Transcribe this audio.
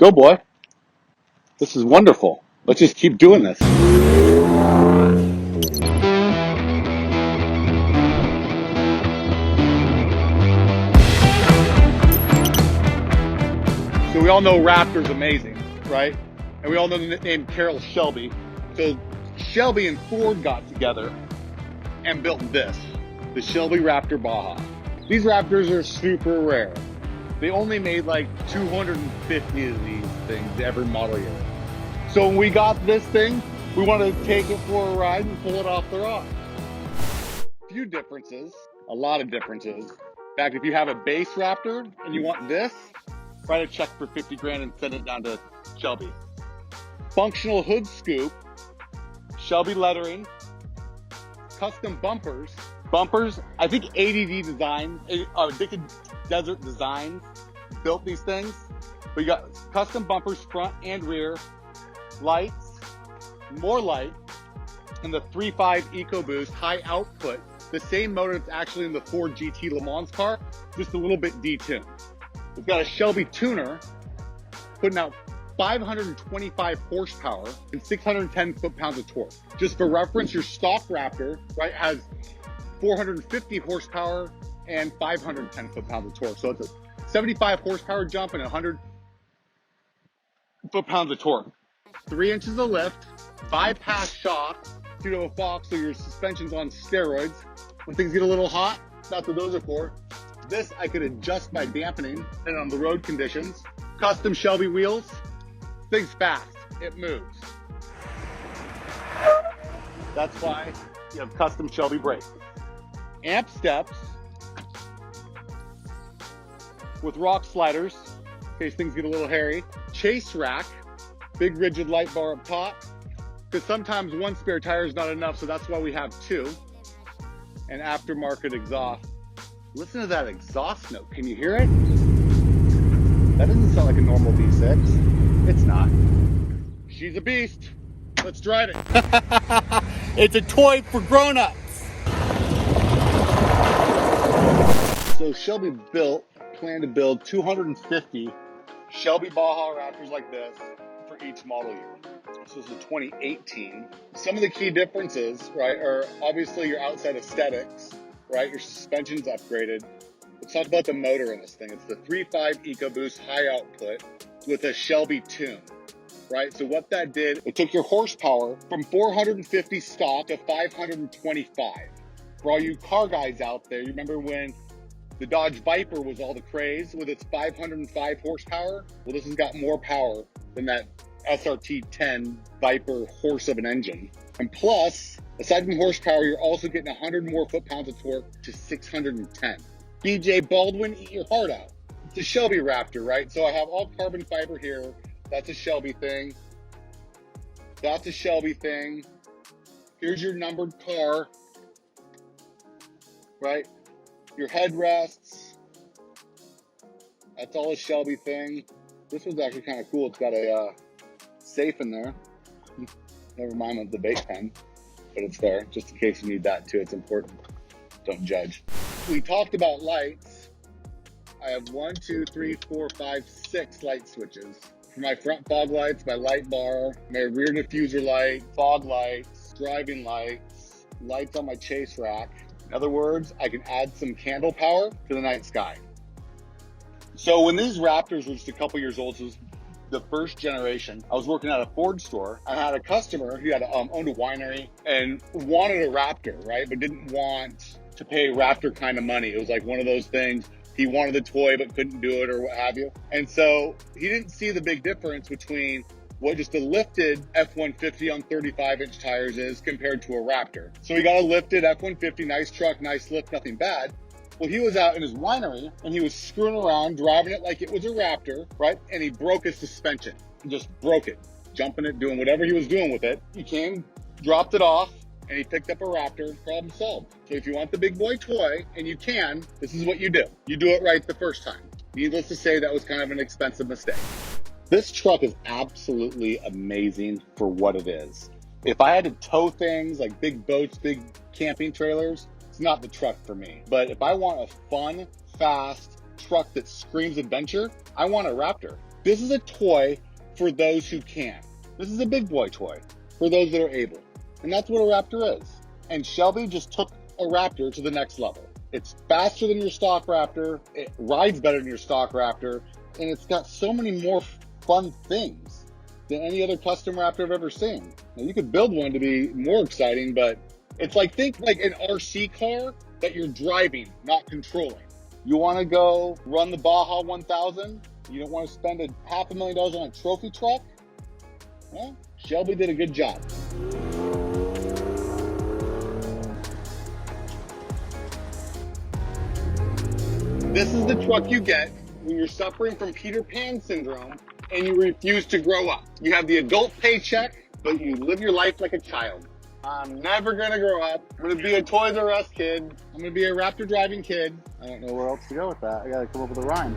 Go, boy. This is wonderful. Let's just keep doing this. So we all know Raptor's amazing, right? And we all know the name Carroll Shelby. So Shelby and Ford got together and built this, the Shelby Raptor Baja. These Raptors are super rare. They only made like 250 of these things every model year. So when we got this thing, we wanted to take it for a ride and pull it off the rock. Few differences, a lot of differences. In fact, if you have a base Raptor and you want this, write a check for 50 grand and send it down to Shelby. Functional hood scoop, Shelby lettering, custom bumpers. I think ADD Design, Addicted Desert Designs built these things. We got custom bumpers front and rear, lights, more light, and the 3.5 EcoBoost high output. The same motor that's actually in the Ford GT Le Mans car, just a little bit detuned. We've got a Shelby tuner putting out 525 horsepower and 610 foot-pounds of torque. Just for reference, your stock Raptor, right, has 450 horsepower and 510 foot-pounds of torque. So it's a 75 horsepower jump and 100 foot-pounds of torque. 3 inches of lift, bypass shock, 2 Fox, so your suspension's on steroids. When things get a little hot, that's what those are for. This I could adjust by dampening and on the road conditions. Custom Shelby wheels. Thing's fast, it moves. That's why you have custom Shelby brakes. Amp steps with rock sliders in case things get a little hairy. Chase rack, big rigid light bar up top. Because sometimes one spare tire is not enough, so that's why we have 2. And aftermarket exhaust. Listen to that exhaust note. Can you hear it? That doesn't sound like a normal V6. It's not. She's a beast. Let's drive it. It's a toy for grown-ups. So Shelby planned to build 250 Shelby Baja Raptors like this for each model year. This is a 2018. Some of the key differences, right, are obviously your outside aesthetics, right? Your suspension's upgraded. Let's talk about the motor in this thing. It's the 3.5 EcoBoost high output with a Shelby tune, right? So what that did, it took your horsepower from 450 stock to 525. For all you car guys out there, you remember when the Dodge Viper was all the craze with its 505 horsepower? Well, this has got more power than that SRT 10 Viper horse of an engine. And plus, aside from horsepower, you're also getting 100 more foot-pounds of torque to 610. BJ Baldwin, eat your heart out. It's a Shelby Raptor, right? So I have all carbon fiber here. That's a Shelby thing. That's a Shelby thing. Here's your numbered car, right? Your headrests. That's all a Shelby thing. This one's actually kind of cool. It's got a safe in there. Never mind with the bait pen, but it's there just in case you need that too. It's important. Don't judge. We talked about lights. I have 1, 2, 3, 4, 5, 6 light switches. For my front fog lights, my light bar, my rear diffuser light, fog lights, driving lights, lights on my chase rack. In other words, I can add some candle power to the night sky. So when these Raptors were just a couple years old, so it was the first generation, I was working at a Ford store. I had a customer who had owned a winery and wanted a Raptor, right? But didn't want to pay Raptor kind of money. It was like one of those things. He wanted the toy but couldn't do it or what have you. And so he didn't see the big difference between what just a lifted F-150 on 35-inch tires is compared to a Raptor. So he got a lifted F-150, nice truck, nice lift, nothing bad. Well, he was out in his winery and he was screwing around, driving it like it was a Raptor, right? And he broke his suspension, just broke it, jumping it, doing whatever he was doing with it. He came, dropped it off, and he picked up a Raptor, problem solved. So if you want the big boy toy, and you can, this is what you do. You do it right the first time. Needless to say, that was kind of an expensive mistake. This truck is absolutely amazing for what it is. If I had to tow things like big boats, big camping trailers, it's not the truck for me. But if I want a fun, fast truck that screams adventure, I want a Raptor. This is a toy for those who can. This is a big boy toy for those that are able. And that's what a Raptor is. And Shelby just took a Raptor to the next level. It's faster than your stock Raptor, it rides better than your stock Raptor, and it's got so many more fun things than any other custom Raptor I've ever seen. Now, you could build one to be more exciting, but it's like, think like an RC car that you're driving, not controlling. You want to go run the Baja 1000? You don't want to spend $500,000 on a trophy truck? Well, Shelby did a good job. This is the truck you get when you're suffering from Peter Pan syndrome and you refuse to grow up. You have the adult paycheck, but you live your life like a child. I'm never gonna grow up. I'm gonna be a Toys R Us kid. I'm gonna be a Raptor driving kid. I don't know where else to go with that. I gotta come up with a rhyme.